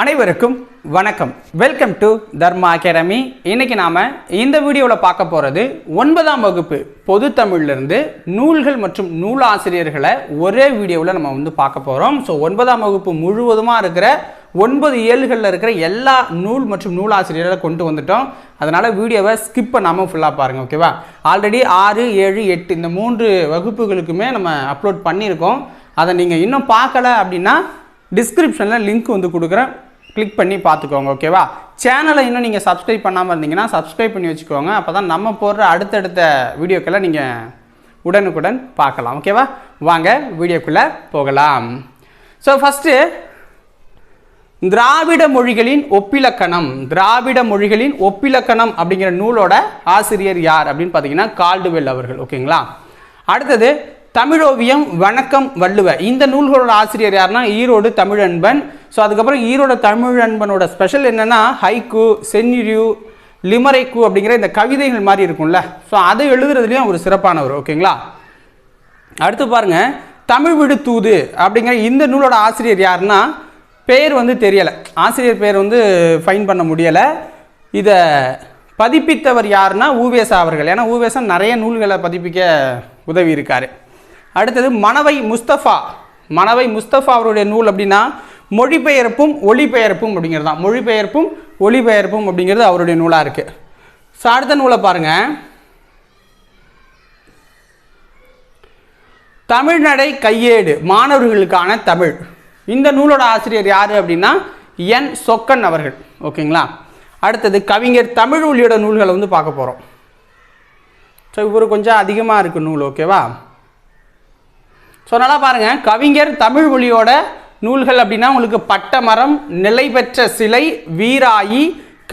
அனைவருக்கும் வணக்கம். Welcome to Dharma academy. இன்னைக்கு நாம இந்த வீடியோவில் பார்க்க போகிறது 9ஆம் வகுப்பு பொது தமிழிலிருந்து நூல்கள் மற்றும் நூலாசிரியர்களை ஒரே வீடியோவில் நம்ம பார்க்க போகிறோம். ஸோ 9ஆம் வகுப்பு முழுவதுமாக இருக்கிற 9 ஏழுகளில் இருக்கிற எல்லா நூல் மற்றும் நூலாசிரியர்களை கொண்டு வந்துட்டோம். அதனால் வீடியோவை ஸ்கிப் பண்ணாமல் ஃபுல்லாக பாருங்கள், ஓகேவா? ஆல்ரெடி 6, 7, 8 இந்த 3 வகுப்புகளுக்குமே நம்ம அப்லோட் பண்ணியிருக்கோம். அதை நீங்கள் இன்னும் பார்க்கல அப்படின்னா டிஸ்கிரிப்ஷனில் லிங்க் கொடுக்குறேன், கிளிக் பண்ணி பார்த்துக்கோங்க, ஓகேவா? சேனலை இன்னும் நீங்கள் சப்ஸ்கிரைப் பண்ணாமல் இருந்தீங்கன்னா சப்ஸ்கிரைப் பண்ணி வச்சுக்கோங்க. அப்போ தான் நம்ம போடுற அடுத்தடுத்த வீடியோக்களை நீங்கள் உடனுக்குடன் பார்க்கலாம், ஓகேவா? வாங்க வீடியோக்குள்ளே போகலாம். ஸோ ஃபஸ்ட்டு திராவிட மொழிகளின் ஒப்பிலக்கணம். திராவிட மொழிகளின் ஒப்பிலக்கணம் அப்படிங்கிற நூலோட ஆசிரியர் யார் அப்படின்னு பார்த்தீங்கன்னா கால்டுவெல் அவர்கள், ஓகேங்களா? அடுத்தது தமிழோவியம் வணக்கம் வள்ளுவ. இந்த நூல்களோட ஆசிரியர் யாருன்னா ஈரோடு தமிழன்பன். ஸோ அதுக்கப்புறம் ஈரோடு தமிழன்பனோட ஸ்பெஷல் என்னென்னா ஹைக்கு, செந்நிரியூ, லிமரைக்கு அப்படிங்கிற இந்த கவிதைகள் மாதிரி இருக்கும்ல, ஸோ அதை எழுதுறதுலேயும் ஒரு சிறப்பானவர், ஓகேங்களா? அடுத்து பாருங்க, தமிழ் விடு தூது அப்படிங்கிற இந்த நூலோட ஆசிரியர் யாருன்னா பேர் தெரியலை, ஆசிரியர் பேர் ஃபைன் பண்ண முடியலை. இதை பதிப்பித்தவர் யாருன்னா ஊவேசா அவர்கள். ஏன்னா ஊவேசா நிறைய நூல்களை பதிப்பிக்க உதவி இருக்கார். அடுத்தது மணவை முஸ்தபா. மணவை முஸ்தபா அவருடைய நூல் அப்படின்னா மொழிபெயர்ப்பும் ஒளிபெயர்ப்பும் அப்படிங்கிறது தான். மொழிபெயர்ப்பும் ஒளிபெயர்ப்பும் அப்படிங்கிறது அவருடைய நூலாக இருக்குது. ஸோ அடுத்த நூலை பாருங்கள், தமிழ்நடை கையேடு மாணவர்களுக்கான தமிழ். இந்த நூலோட ஆசிரியர் யார் அப்படின்னா என் சொக்கன் அவர்கள், ஓகேங்களா? அடுத்தது கவிஞர் தமிழொலியோட நூல்களை பார்க்க போகிறோம். ஸோ இவர் கொஞ்சம் அதிகமாக இருக்குது நூல், ஓகேவா? ஸோ நல்லா பாருங்கள், கவிஞர் தமிழ் மொழியோட நூல்கள் அப்படின்னா உங்களுக்கு பட்டமரம், நிலை பெற்ற சிலை, வீராயி,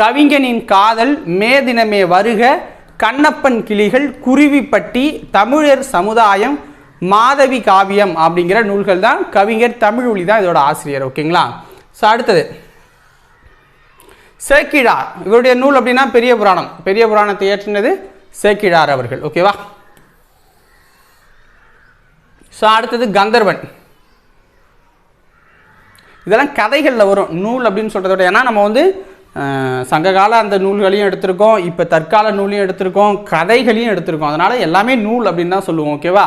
கவிஞனின் காதல், மேதினமே வருக, கண்ணப்பன் கிளிகள், குருவிப்பட்டி, தமிழர் சமுதாயம், மாதவி காவியம் அப்படிங்கிற நூல்கள் தான். கவிஞர் தமிழொலி தான் இதோட ஆசிரியர், ஓகேங்களா? ஸோ அடுத்தது சேக்கிழார். இவருடைய நூல் அப்படின்னா பெரிய புராணம். பெரிய புராணத்தை இயற்றினது சேக்கிழார் அவர்கள், ஓகேவா? ஸோ அடுத்தது கந்தர்வன். இதெல்லாம் கதைகளில் வரும் நூல் அப்படின்னு சொல்கிறதோட, ஏன்னா நம்ம சங்ககால அந்த நூல்களையும் எடுத்திருக்கோம், இப்போ தற்கால நூலையும் எடுத்திருக்கோம், கதைகளையும் எடுத்திருக்கோம். அதனால் எல்லாமே நூல் அப்படின்னு தான் சொல்லுவோம், ஓகேவா?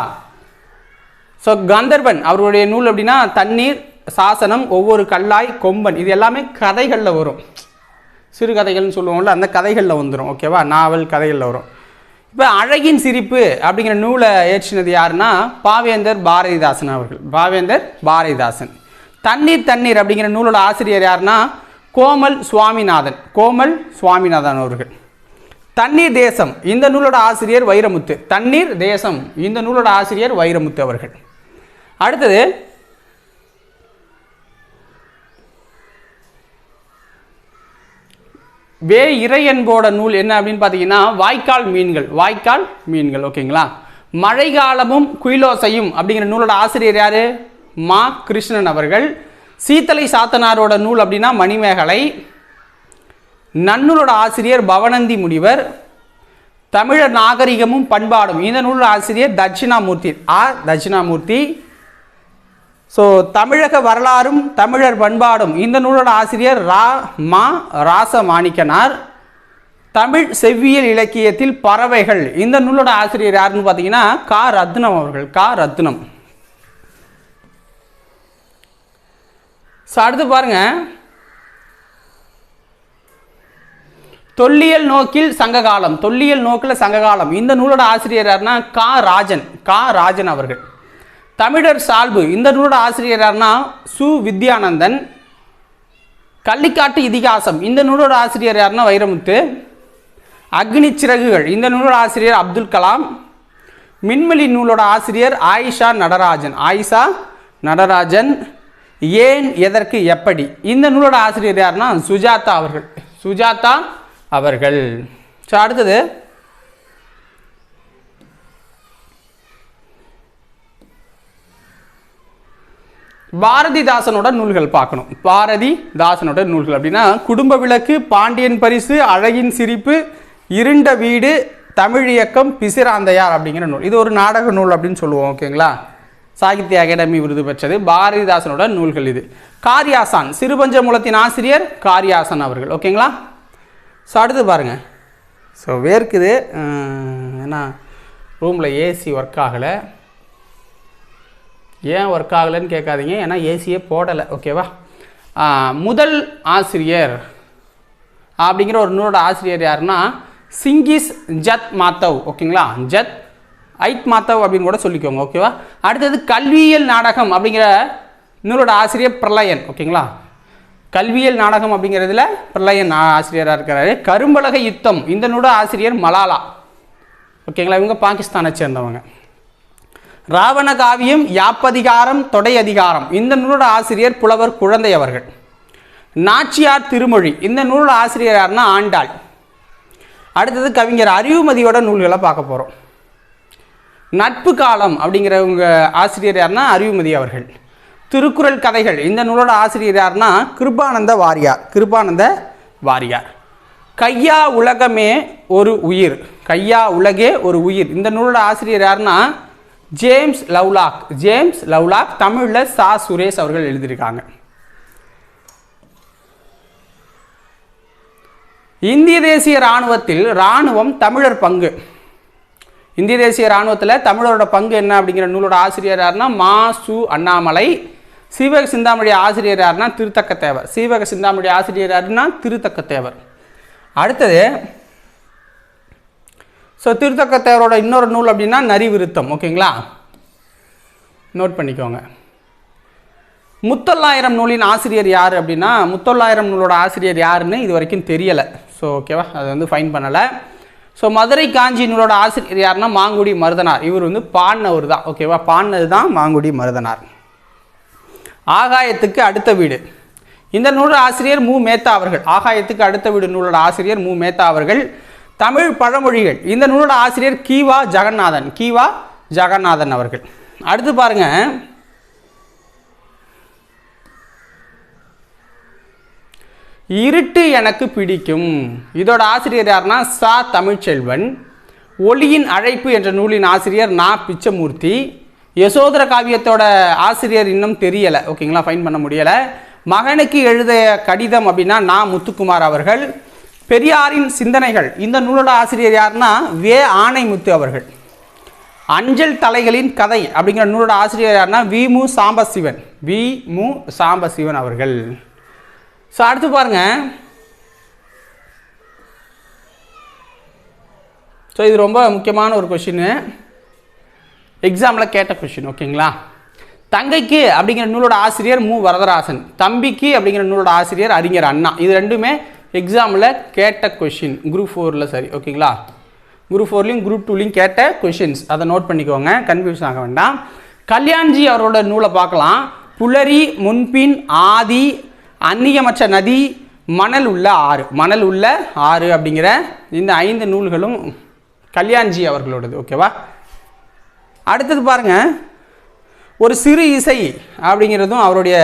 ஸோ கந்தர்வன் அவருடைய நூல் அப்படின்னா தண்ணீர், சாசனம், ஒவ்வொரு கல்லாய், கொம்பன், இது எல்லாமே கதைகளில் வரும். சிறுகதைகள்னு சொல்லுவோம்ல, அந்த கதைகளில் வந்துடும், ஓகேவா? நாவல் கதைகளில் வரும். இப்போ அழகின் சிரிப்பு அப்படிங்கிற நூலை ஏற்றினது யாருன்னா பாவேந்தர் பாரதிதாசன் அவர்கள். பாவேந்தர் பாரதிதாசன். தண்ணீர் தண்ணீர் அப்படிங்கிற நூலோட ஆசிரியர் யாருன்னா கோமல் சுவாமிநாதன். கோமல் சுவாமிநாதன் அவர்கள். தண்ணீர் தேசம் இந்த நூலோட ஆசிரியர் வைரமுத்து. தண்ணீர் தேசம் இந்த நூலோட ஆசிரியர் வைரமுத்து அவர்கள். அடுத்தது வே இறையன்போட நூல் என்ன அப்படின்னு பார்த்தீங்கன்னா வாய்க்கால் மீன்கள். வாய்க்கால் மீன்கள், ஓகேங்களா? மழைக்காலமும் குயிலோசையும் அப்படிங்கிற நூலோட ஆசிரியர் யாரு? மா கிருஷ்ணன் அவர்கள். சீத்தலை சாத்தனாரோட நூல் அப்படின்னா மணிமேகலை. நன்னூலோட ஆசிரியர் பவனந்தி முனிவர். தமிழர் நாகரிகமும் பண்பாடும் இந்த நூலோட ஆசிரியர் தட்சிணாமூர்த்தி. தட்சிணாமூர்த்தி. ஸோ தமிழக வரலாறும் தமிழர் பண்பாடும் இந்த நூலோட ஆசிரியர் ராசமாணிக்கனார். தமிழ் செவ்வியல் இலக்கியத்தில் பறவைகள் இந்த நூலோட ஆசிரியர் யாருன்னு பார்த்தீங்கன்னா கா ரத்னம் அவர்கள். கா ரத்னம். ஸோ அடுத்து பாருங்க, தொல்லியல் நோக்கில் சங்ககாலம். தொல்லியல் நோக்கில் சங்ககாலம் இந்த நூலோட ஆசிரியர் யாருன்னா கா ராஜன் அவர்கள். தமிழர் சால்பு இந்த நூலோட ஆசிரியர் யாருன்னா சு வித்யானந்தன். கள்ளிக்காட்டு இதிகாசம் இந்த நூலோட ஆசிரியர் யாருன்னா வைரமுத்து. அக்னி சிறகுகள் இந்த நூலோட ஆசிரியர் அப்துல் கலாம். மின்மொழி நூலோட ஆசிரியர் ஆயிஷா நடராஜன். ஏன் எதற்கு எப்படி இந்த நூலோட ஆசிரியர் யாருன்னா சுஜாதா அவர்கள். ஸோ அடுத்தது பாரதிதாசனோட நூல்கள் பார்க்கணும். பாரதிதாசனோட நூல்கள் அப்படின்னா குடும்ப விளக்கு, பாண்டியன் பரிசு, அழகின் சிரிப்பு, இருண்ட வீடு, தமிழ் இயக்கம், பிசிராந்தையார் அப்படிங்கிற நூல். இது ஒரு நாடக நூல் அப்படின்னு சொல்லுவோம், ஓகேங்களா? சாகித்ய அகாடமி விருது பெற்றது. பாரதிதாசனோட நூல்கள் இது. காரியாசான், சிறுபஞ்சமூலத்தின் ஆசிரியர் காரியாசன் அவர்கள். ஓகேங்களா? ஸோ அடுத்து பாருங்கள். ஸோ வேர்க்குது, ஏன்னா ரூமில் ஏசி ஒர்க் ஆகலை. ஏன் ஒர்க் ஆகலைன்னு கேட்காதீங்க, ஏன்னா ஏசியே போடலை. ஓகேவா? முதல் ஆசிரியர் அப்படிங்கிற ஒரு நூலோட ஆசிரியர் யாருன்னா சிங்கிஸ் ஜத் மாத்தவ். ஓகேங்களா? ஜத் ஐட் மாத்தவ் அப்படின்னு கூட சொல்லிக்கோங்க. ஓகேவா? அடுத்தது கல்வியியல் நாடகம் அப்படிங்கிற நூலோட ஆசிரியர் பிரளயன். ஓகேங்களா? கல்வியல் நாடகம் அப்படிங்கிறதுல பிரளயன் ஆசிரியராக இருக்கிறாரு. கரும்பலகை யுத்தம், இந்த நூலோட ஆசிரியர் மலாலா. ஓகேங்களா? இவங்க பாகிஸ்தானை சேர்ந்தவங்க. ராவண காவியம், யாப்பதிகாரம், தொடை அதிகாரம், இந்த நூலோட ஆசிரியர் புலவர் குழந்தை அவர்கள். நாச்சியார் திருமொழி, இந்த நூலோட ஆசிரியர் யாருன்னா ஆண்டாள். அடுத்தது கவிஞர் அறிவுமதியோட நூல்களை பார்க்க போகிறோம். நட்பு காலம் அப்படிங்கிறவங்க ஆசிரியர் யாருன்னா அறிவுமதி அவர்கள். திருக்குறள் கதைகள், இந்த நூலோட ஆசிரியர் யாருன்னா கிருபானந்த வாரியார். கிருபானந்த வாரியார். கையா உலகமே ஒரு உயிர், கையா உலகே ஒரு உயிர், இந்த நூலோட ஆசிரியர் யாருன்னா ஜேம்ஸ் லவ்லாக். James Lovelock. தமிழில் சா சுரேஷ் அவர்கள் எழுதியிருக்காங்க. இந்திய தேசிய இராணுவத்தில் இராணுவம் தமிழர் பங்கு. இந்திய தேசிய இராணுவத்தில் தமிழரோட பங்கு என்ன அப்படிங்கிற நூலோட ஆசிரியர் யாருன்னா மா சு அண்ணாமலை. சீவக சிந்தாமணி ஆசிரியர் யாருன்னா திருத்தக்கத்தேவர். சீவக சிந்தாமணி ஆசிரியர் யாருன்னா திருத்தக்கத்தேவர். அடுத்தது ஸோ திருத்தக்கத்தேவரோட இன்னொரு நூல் அப்படின்னா நரிவிருத்தம். ஓகேங்களா? நோட் பண்ணிக்கோங்க. முத்தொள்ளாயிரம் நூலின் ஆசிரியர் யார் அப்படின்னா முத்தொள்ளாயிரம் நூலோட ஆசிரியர் யாருன்னு இது வரைக்கும் தெரியலை. ஸோ ஓகேவா, அது வந்து ஃபைன் பண்ணலை. ஸோ மதுரை காஞ்சி நூலோட ஆசிரியர் யாருன்னா மாங்குடி மருதனார். இவர் வந்து பாடினவர் தான். ஓகேவா? பாடினது தான் மாங்குடி மருதனார். ஆகாயத்துக்கு அடுத்த வீடு, இந்த நூலோட ஆசிரியர் மு மேத்தா அவர்கள். ஆகாயத்துக்கு அடுத்த வீடு நூலோட ஆசிரியர் மு மேத்தா அவர்கள். தமிழ் பழமொழிகள், இந்த நூலோட ஆசிரியர் கீவா ஜெகநாதன். கீவா ஜெகநாதன் அவர்கள். அடுத்து பாருங்க, இருட்டு எனக்கு பிடிக்கும், இதோட ஆசிரியர் யாருன்னா சா தமிழ்ச்செல்வன். ஒளியின் அழைப்பு என்ற நூலின் ஆசிரியர் நா பிச்சமூர்த்தி. யசோதர காவியத்தோட ஆசிரியர் இன்னும் தெரியலை. ஓகேங்களா? ஃபைன் பண்ண முடியலை. மகனுக்கு எழுதிய கடிதம் அப்படின்னா நா முத்துக்குமார் அவர்கள். பெரியாரின் சிந்தனைகள், இந்த நூலோட ஆசிரியர் யாருன்னா வே ஆணைமுத்து அவர்கள். அஞ்சல் தலைகளின் கதை அப்படிங்கிற நூலோட ஆசிரியர் யாருன்னா வி மு சாம்பசிவன். வி மு சாம்பசிவன் அவர்கள். ஸோ அடுத்து பாருங்க, ஸோ இது ரொம்ப முக்கியமான ஒரு கொஷின், எக்ஸாமில் கேட்ட கொஷின். ஓகேங்களா? தங்கைக்கு அப்படிங்கிற நூலோட ஆசிரியர் மு வரதராசன். தம்பிக்கு அப்படிங்கிற நூலோட ஆசிரியர் அறிஞர் அண்ணா. இது ரெண்டுமே எக்ஸாமில் கேட்ட கொஷின், குரூப் 4ல். சரி, ஓகேங்களா? குரூப் 4லையும் குரூப் 2லையும் கேட்ட கொஷின்ஸ், அதை நோட் பண்ணிக்கோங்க, கன்ஃபியூஷன் ஆக வேண்டாம். கல்யாண்ஜி அவரோட நூலை பார்க்கலாம். புலரி, முன்பின், ஆதி, அந்நியமற்ற நதி, மணல் உள்ள ஆறு. மணல் உள்ள ஆறு அப்படிங்கிற இந்த 5 நூல்களும் கல்யாண்ஜி அவர்களோடது. ஓகேவா? அடுத்தது பாருங்க, ஒரு சிறு இசை அப்படிங்கிறதும் அவருடைய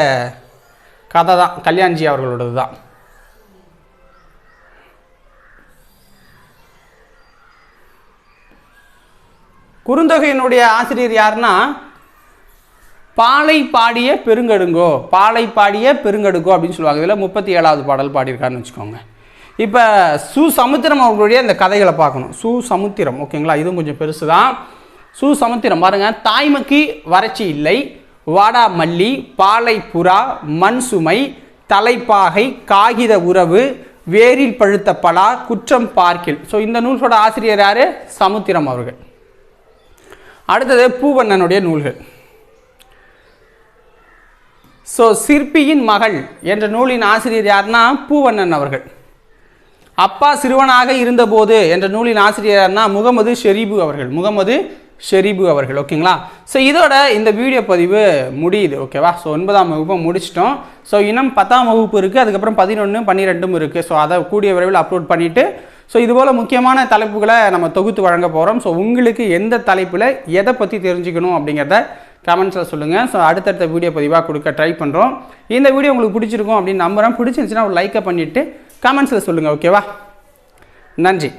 கதை தான், கல்யாண்ஜி அவர்களோடது தான். குறுந்தொகையினுடைய ஆசிரியர் யாருன்னா பாலை பாடிய பெருங்கடுங்கோ. பாலை பாடிய பெருங்கடுங்கோ அப்படின்னு சொல்லுவாங்க. இதில் 37வது பாடல் பாடியிருக்காருன்னு வச்சுக்கோங்க. இப்போ சு சமுத்திரம் அவர்களுடைய இந்த கதைகளை பார்க்கணும். சு சமுத்திரம். ஓகேங்களா? இதுவும் கொஞ்சம் பெருசு தான். சு சமுத்திரம் பாருங்கள். தாய்மைக்கு வறட்சி இல்லை, வாடா மல்லி, பாலை புறா, மண் சுமை, தலைப்பாகை, காகித உறவு, வேரில் பழுத்த பலா, குற்றம் பார்க்கில். ஸோ இந்த நூல்களோட ஆசிரியர் யார்? சமுத்திரம் அவர்கள். அடுத்தது பூவண்ணனுடைய நூல்கள். ஸோ சிற்பியின் மகள் என்ற நூலின் ஆசிரியர் யாருன்னா பூவண்ணன் அவர்கள். அப்பா சிறுவனாக இருந்தபோது என்ற நூலின் ஆசிரியர் யாருன்னா முகமது ஷெரீபு அவர்கள். முகமது ஷெரீபு அவர்கள். ஓகேங்களா? ஸோ இதோட இந்த வீடியோ பதிவு முடியுது. ஓகேவா? ஸோ 9ஆம் வகுப்பு முடிச்சிட்டோம். ஸோ இன்னும் 10ஆம் வகுப்பு இருக்குது, அதுக்கப்புறம் 11, 12 இருக்குது. ஸோ அதை கூடிய விரைவில் அப்லோட் பண்ணிவிட்டு ஸோ இதுபோல் முக்கியமான தலைப்புகளை நம்ம தொகுத்து வழங்க போகிறோம். ஸோ உங்களுக்கு எந்த தலைப்பில் எதை பற்றி தெரிஞ்சுக்கணும் அப்படிங்கிறத கமெண்ட்ஸில் சொல்லுங்கள். ஸோ அடுத்தடுத்த வீடியோ பதிவாக கொடுக்க ட்ரை பண்ணுறோம். இந்த வீடியோ உங்களுக்கு பிடிச்சிருக்கும் அப்படின்னு நம்புகிறேன். பிடிச்சிருந்துச்சுன்னா ஒரு லைக்கை பண்ணிவிட்டு கமெண்ட்ஸில் சொல்லுங்கள். ஓகேவா? நன்றி.